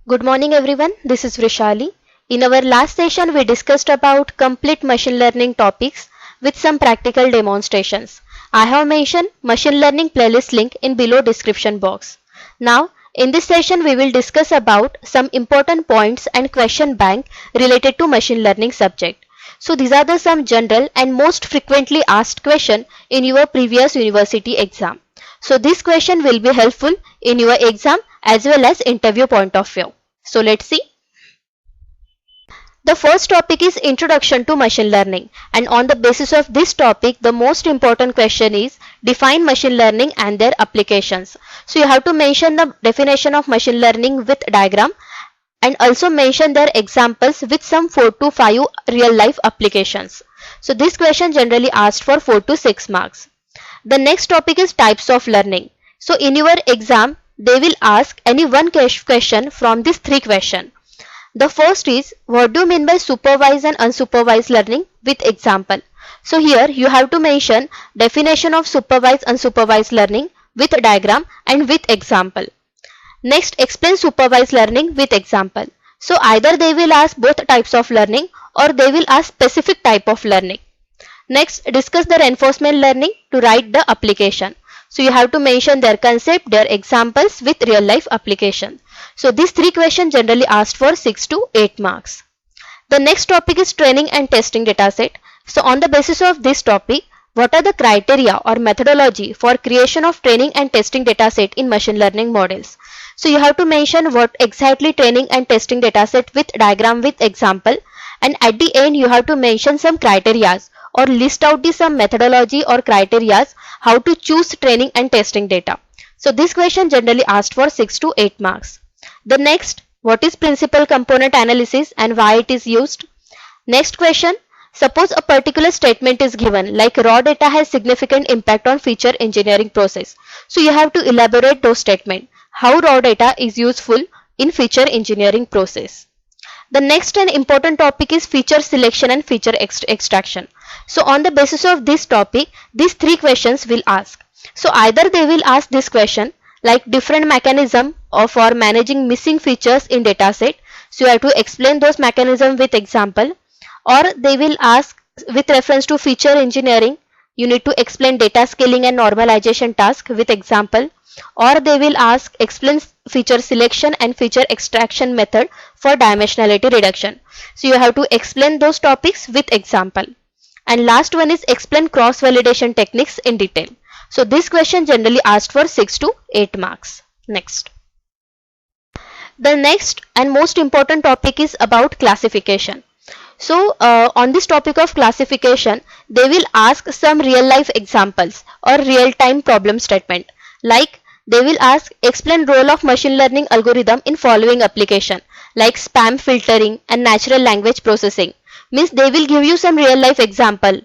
Good morning everyone, this is Vrushali. In our last session we discussed about complete machine learning topics with some practical demonstrations. I have mentioned machine learning playlist link in below description box. Now in this session we will discuss about some important points and question bank related to machine learning subject. So these are the some general and most frequently asked question in your previous university exam. So this question will be helpful in your exam as well as interview point of view. So let's see. The first topic is introduction to machine learning, and on the basis of this topic the most important question is define machine learning and their applications. So you have to mention the definition of machine learning with diagram and also mention their examples with some 4 to 5 real life applications. So this question generally asked for 4 to 6 marks. The next topic is types of learning. So in your exam they will ask any one question from these three questions. The first is, what do you mean by supervised and unsupervised learning with example. So here you have to mention definition of supervised unsupervised learning with diagram and with example. Next, explain supervised learning with example. So either they will ask both types of learning or they will ask specific type of learning. Next, discuss the reinforcement learning to write the application. So you have to mention their concept, their examples with real life application. So these three questions generally asked for 6 to 8 marks. The next topic is training and testing dataset. So on the basis of this topic, what are the criteria or methodology for creation of training and testing dataset in machine learning models? So you have to mention what exactly training and testing dataset with diagram with example, and at the end you have to mention some criteria or list out the some methodology or criteria how to choose training and testing data. So this question generally asked for 6 to 8 marks. The next, what is principal component analysis and why it is used? Next question, suppose a particular statement is given like raw data has significant impact on feature engineering process. So you have to elaborate those statements, how raw data is useful in feature engineering process. The next and important topic is feature selection and feature extraction. So on the basis of this topic, these three questions will ask. So either they will ask this question like different mechanism for managing missing features in dataset. So you have to explain those mechanisms with example, or they will ask with reference to feature engineering. You need to explain data scaling and normalization task with example, or they will ask explain feature selection and feature extraction method for dimensionality reduction. So you have to explain those topics with example. And last one is explain cross validation techniques in detail. So this question generally asked for 6 to 8 marks. Next. The next and most important topic is about classification. So on this topic of classification, they will ask some real life examples or real time problem statement. Like they will ask explain role of machine learning algorithm in following application like spam filtering and natural language processing. Means they will give you some real life example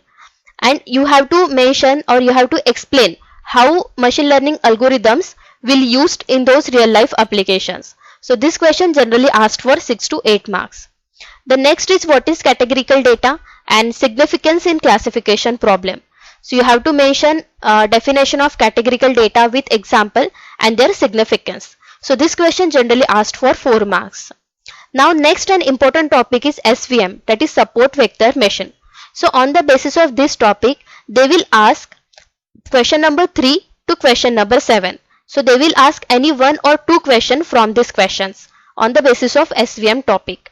and you have to mention or you have to explain how machine learning algorithms will used in those real life applications. So this question generally asked for 6 to 8 marks. The next is what is categorical data and significance in classification problem. So you have to mention definition of categorical data with example and their significance. So this question generally asked for 4 marks. Now next and important topic is SVM, that is support vector machine. So on the basis of this topic, they will ask question number 3 to question number 7. So they will ask any one or two questions from these questions on the basis of SVM topic.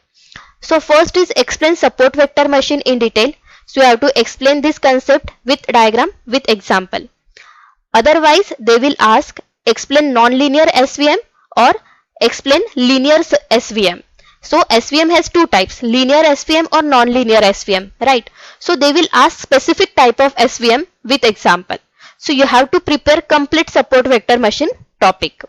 So first is explain support vector machine in detail. So you have to explain this concept with diagram with example. Otherwise they will ask explain nonlinear SVM or explain linear SVM. So SVM has two types, linear SVM or nonlinear SVM, right? So they will ask specific type of SVM with example. So you have to prepare complete support vector machine topic.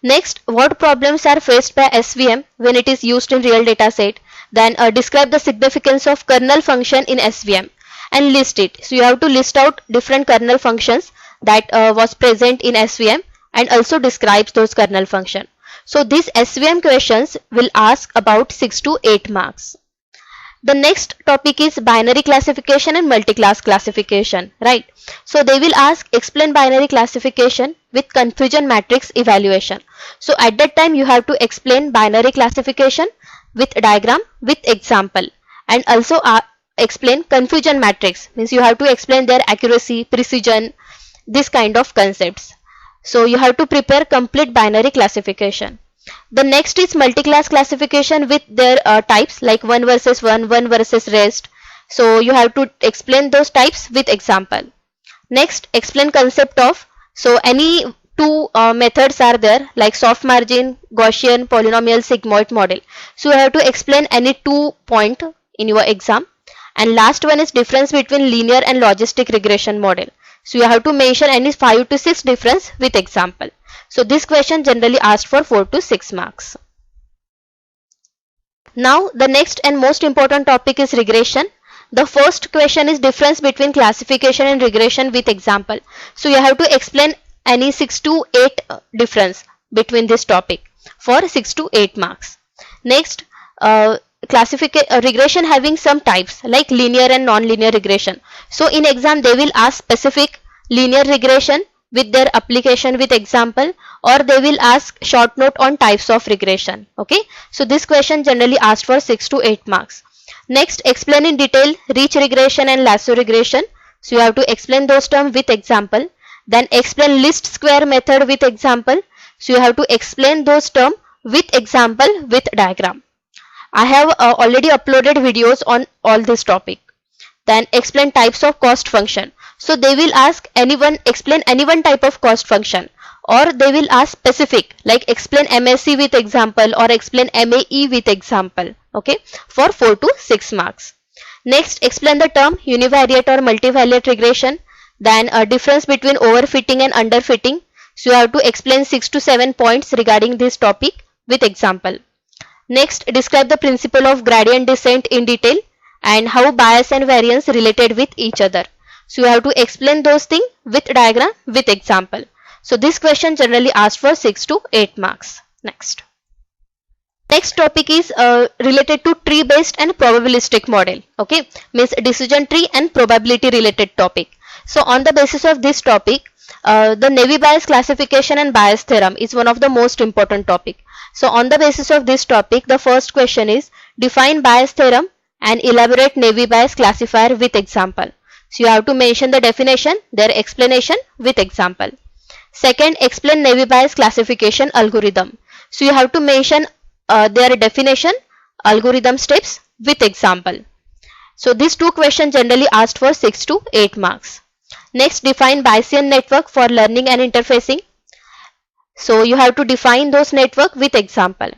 Next, what problems are faced by SVM when it is used in real data set? Then describe the significance of kernel function in SVM and list it. So you have to list out different kernel functions that was present in SVM and also describes those kernel function. So these SVM questions will ask about 6 to 8 marks. The next topic is binary classification and multi-class classification, right? So they will ask explain binary classification with confusion matrix evaluation. So at that time you have to explain binary classification with diagram with example, and also explain confusion matrix, means you have to explain their accuracy, precision, this kind of concepts. So you have to prepare complete binary classification. The next is multi-class classification with their types like 1 versus 1, 1 versus rest. So you have to explain those types with example. Next, explain concept of, so any two methods are there like soft margin, Gaussian, polynomial, sigmoid model. So you have to explain any 2 point in your exam. And last one is difference between linear and logistic regression model. So you have to mention any 5 to 6 difference with example. So this question generally asked for 4 to 6 marks. Now the next and most important topic is regression. The first question is difference between classification and regression with example. So you have to explain any 6 to 8 difference between this topic for 6 to 8 marks. Next, regression having some types like linear and non-linear regression. So in exam they will ask specific linear regression with their application with example, or they will ask short note on types of regression. Okay, so this question generally asked for 6 to 8 marks. Next, explain in detail rich regression and lasso regression. So you have to explain those terms with example. Then explain least square method with example. So you have to explain those terms with example with diagram. I have already uploaded videos on all this topic. Then explain types of cost function. So they will ask explain any one type of cost function, or they will ask specific like explain MSE with example or explain MAE with example. Okay, for 4 to 6 marks. Next, explain the term univariate or multivariate regression. Then a difference between overfitting and underfitting. So you have to explain 6 to 7 points regarding this topic with example. Next, describe the principle of gradient descent in detail and how bias and variance related with each other. So you have to explain those things with diagram with example. So this question generally asked for 6 to 8 marks. Next topic is related to tree based and probabilistic model. Okay, means decision tree and probability related topic. So on the basis of this topic, the Navy bias classification and bias theorem is one of the most important topic. So on the basis of this topic, the first question is define bias theorem and elaborate Navy bias classifier with example. So you have to mention the definition, their explanation with example. Second, explain Navy bias classification algorithm. So you have to mention their definition, algorithm steps with example. So these two questions generally asked for 6 to 8 marks. Next, define Bayesian network for learning and interfacing. So you have to define those network with example.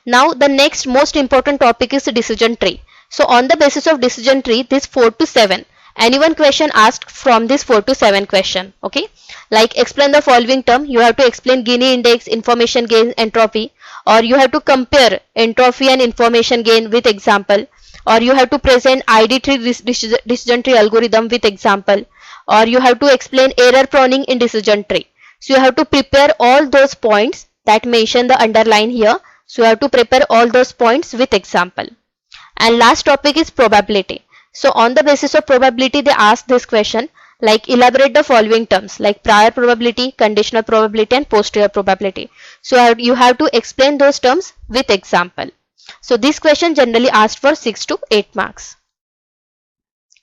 Now the next most important topic is decision tree. So on the basis of decision tree, this 4 to 7, any one question asked from this 4 to 7 question. Okay, like explain the following term. You have to explain Gini index, information gain, entropy, or you have to compare entropy and information gain with example, or you have to present ID tree decision tree algorithm with example, or you have to explain error pruning in decision tree. So you have to prepare all those points that mention the underline here. So you have to prepare all those points with example. And last topic is probability. So on the basis of probability, they ask this question like elaborate the following terms like prior probability, conditional probability, and posterior probability. So you have to explain those terms with example. So this question generally asked for 6 to 8 marks.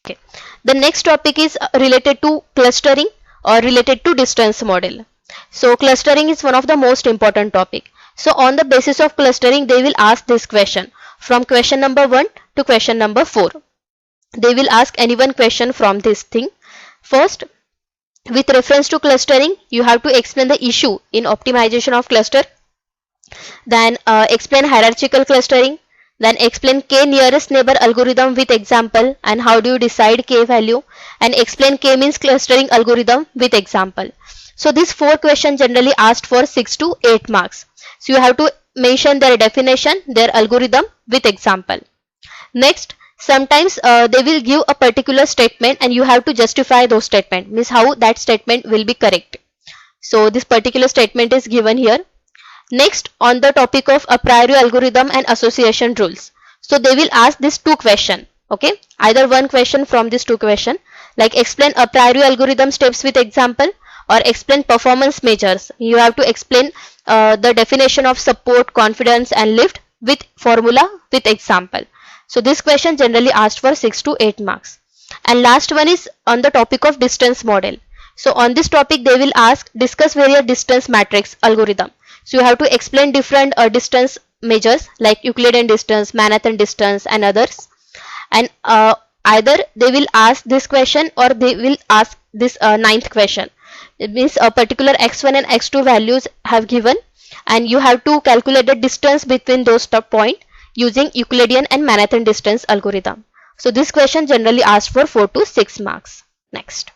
Okay. The next topic is related to clustering or related to distance model. So clustering is one of the most important topic. So on the basis of clustering, they will ask this question from question number 1 to question number 4. They will ask any one question from this thing. First, with reference to clustering, you have to explain the issue in optimization of cluster. Then explain hierarchical clustering. Then explain k nearest neighbor algorithm with example and how do you decide k value, and explain k means clustering algorithm with example. So these 4 questions generally asked for 6 to 8 marks. So you have to mention their definition, their algorithm with example. Next, sometimes they will give a particular statement and you have to justify those statement, means how that statement will be correct. So this particular statement is given here. Next, on the topic of a priori algorithm and association rules. So they will ask these 2 questions. Okay, either one question from these two questions, like explain a priori algorithm steps with example, or explain performance measures. You have to explain the definition of support, confidence and lift with formula with example. So this question generally asked for 6 to 8 marks. And last one is on the topic of distance model. So on this topic they will ask discuss various distance matrix algorithm. So you have to explain different distance measures like Euclidean distance, Manhattan distance and others. And either they will ask this question or they will ask this ninth question. It means a particular x1 and x2 values have given, and you have to calculate the distance between those top point using Euclidean and Manhattan distance algorithm. So this question generally asked for 4 to 6 marks. Next.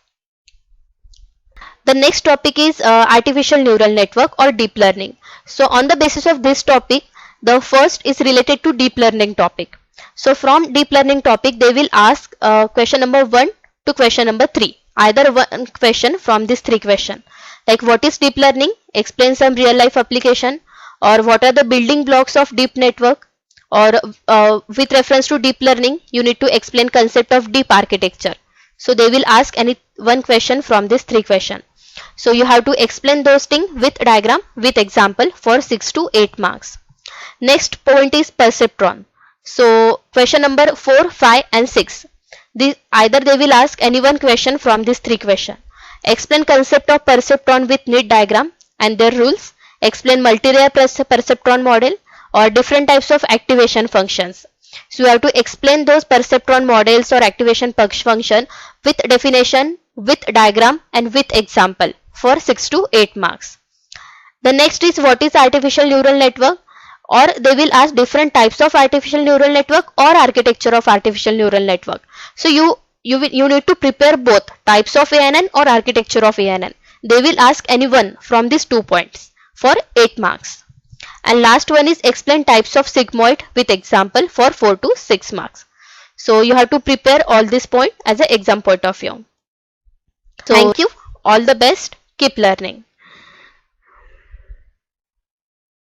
The next topic is artificial neural network or deep learning. So on the basis of this topic, the first is related to deep learning topic. So from deep learning topic, they will ask question number 1 to question number 3. Either one question from these three questions. Like what is deep learning? Explain some real life application. Or what are the building blocks of deep network? Or with reference to deep learning, you need to explain concept of deep architecture. So they will ask any one question from these three questions. So you have to explain those things with diagram with example for 6 to 8 marks. Next point is perceptron. So question number 4, 5 and 6. Either they will ask any one question from these three questions. Explain concept of perceptron with neat diagram and their rules. Explain multi-layer perceptron model or different types of activation functions. So you have to explain those perceptron models or activation function with definition, with diagram and with example for 6 to 8 marks. The next is what is artificial neural network, or they will ask different types of artificial neural network or architecture of artificial neural network. So you need to prepare both types of ANN or architecture of ANN. They will ask any one from these 2 points for 8 marks. And last one is explain types of sigmoid with example for 4 to 6 marks. So you have to prepare all this point as an exam point of view. So thank you. All the best. Keep learning.